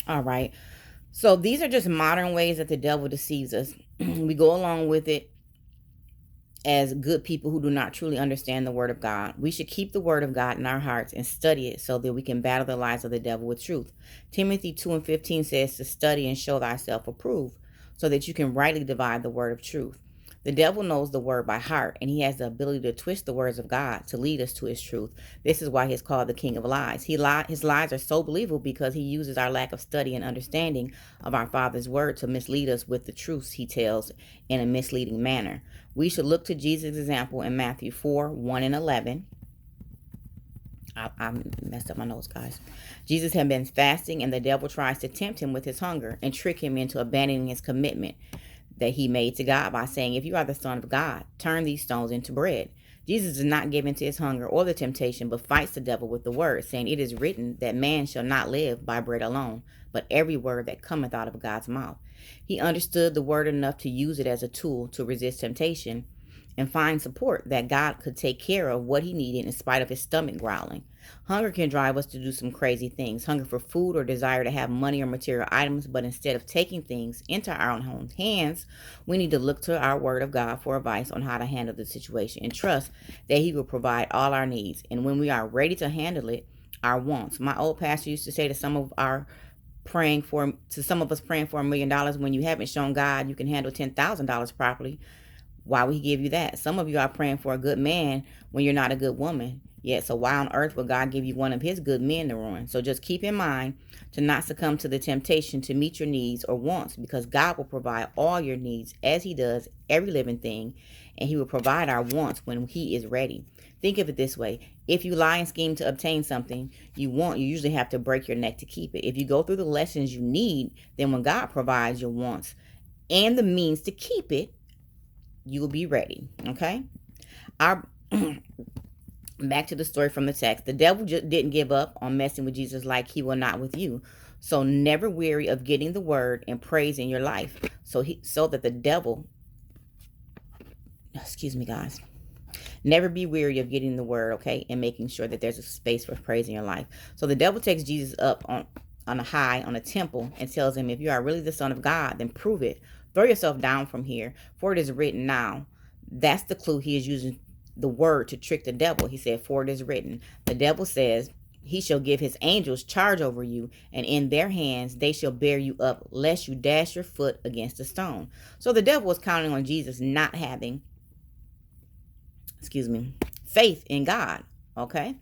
All right. So these are just modern ways that the devil deceives us. We go along with it as good people who do not truly understand the word of God. We should keep the word of God in our hearts and study it so that we can battle the lies of the devil with truth. Timothy 2:15 says to study and show thyself approved so that you can rightly divide the word of truth. The devil knows the word by heart, and he has the ability to twist the words of God to lead us to his truth. This is why he's called the king of lies. His lies are so believable because he uses our lack of study and understanding of our Father's word to mislead us with the truths he tells in a misleading manner. We should look to Jesus' example in Matthew 4:1 and 11. I messed up my notes, guys. Jesus had been fasting, and the devil tries to tempt him with his hunger and trick him into abandoning his commitment that he made to God by saying, if you are the Son of God, turn these stones into bread. Jesus does not give in to his hunger or the temptation, but fights the devil with the word, saying, it is written that man shall not live by bread alone, but every word that cometh out of God's mouth. He understood the word enough to use it as a tool to resist temptation and find support that God could take care of what he needed in spite of his stomach growling. Hunger can drive us to do some crazy things. Hunger for food or desire to have money or material items, but instead of taking things into our own hands, we need to look to our word of God for advice on how to handle the situation and trust that he will provide all our needs. And when we are ready to handle it, our wants. My old pastor used to say to some of us praying for $1 million, when you haven't shown God you can handle $10,000 properly, why would he give you that? Some of you are praying for a good man when you're not a good woman yet. So why on earth would God give you one of his good men to ruin? So just keep in mind to not succumb to the temptation to meet your needs or wants, because God will provide all your needs as he does every living thing, and he will provide our wants when he is ready. Think of it this way. If you lie and scheme to obtain something you want, you usually have to break your neck to keep it. If you go through the lessons you need, then when God provides your wants and the means to keep it, you will be ready. Okay. Our Back to the story from the text. The devil just didn't give up on messing with Jesus like he will not with you. So never weary of getting the word and praise in your life. So that the devil, excuse me, guys. Never be weary of getting the word, okay, and making sure that there's a space for praise in your life. So the devil takes Jesus up on a high on a temple and tells him, if you are really the Son of God, then prove it. Throw yourself down from here, for it is written now. That's the clue. He is using the word to trick the devil. He said, for it is written. The devil says, he shall give his angels charge over you, and in their hands they shall bear you up, lest you dash your foot against a stone. So the devil was counting on Jesus not having, faith in God, okay?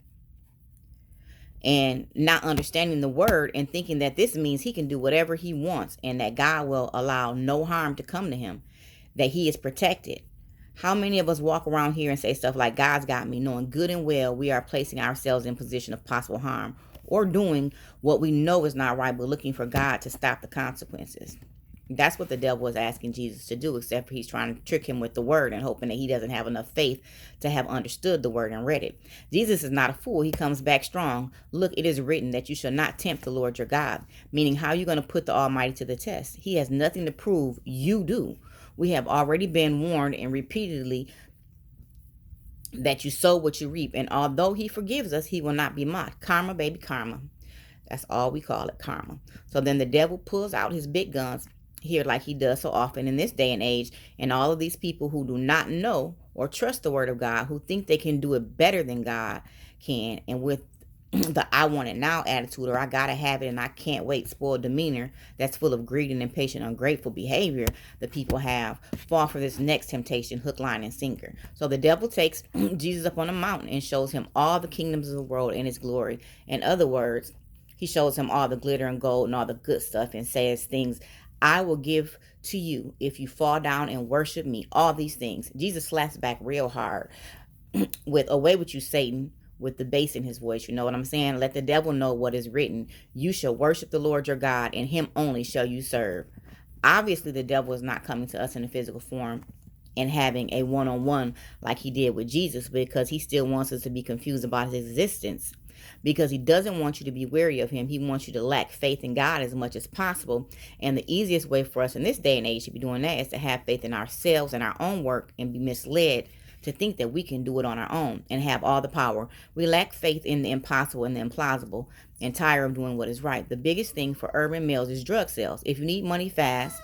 And not understanding the word and thinking that this means he can do whatever he wants and that God will allow no harm to come to him, that he is protected. How many of us walk around here and say stuff like, God's got me, knowing good and well we are placing ourselves in position of possible harm, or doing what we know is not right, but looking for God to stop the consequences? That's what the devil is asking Jesus to do, except for he's trying to trick him with the word and hoping that he doesn't have enough faith to have understood the word and read it. Jesus is not a fool. He comes back strong. Look, it is written that you shall not tempt the Lord your God. Meaning, how are you going to put the Almighty to the test? He has nothing to prove. You do. We have already been warned and repeatedly that you sow what you reap. And although he forgives us, he will not be mocked. Karma, baby, karma. That's all we call it, karma. So then the devil pulls out his big guns here like he does so often in this day and age, and all of these people who do not know or trust the word of God, who think they can do it better than God can, and with the I want it now attitude, or I gotta have it and I can't wait spoiled demeanor that's full of greed and impatient, ungrateful behavior that people have, fall for this next temptation, hook, line, and sinker. So the devil takes Jesus up on a mountain and shows him all the kingdoms of the world and its glory. In other words, he shows him all the glitter and gold and all the good stuff and says things, I will give to you if you fall down and worship me. All these things. Jesus slaps back real hard with, away with you, Satan, with the bass in his voice. You know what I'm saying? Let the devil know what is written. You shall worship the Lord your God, and him only shall you serve. Obviously, the devil is not coming to us in a physical form and having a one-on-one like he did with Jesus, because he still wants us to be confused about his existence, because he doesn't want you to be wary of him. He wants you to lack faith in God as much as possible. And the easiest way for us in this day and age to be doing that is to have faith in ourselves and our own work and be misled to think that we can do it on our own and have all the power. We lack faith in the impossible and the implausible and tired of doing what is right. The biggest thing for urban males is drug sales. If you need money fast,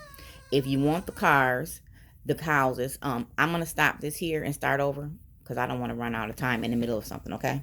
if you want the cars, the houses, I'm going to stop this here and start over because I don't want to run out of time in the middle of something, okay?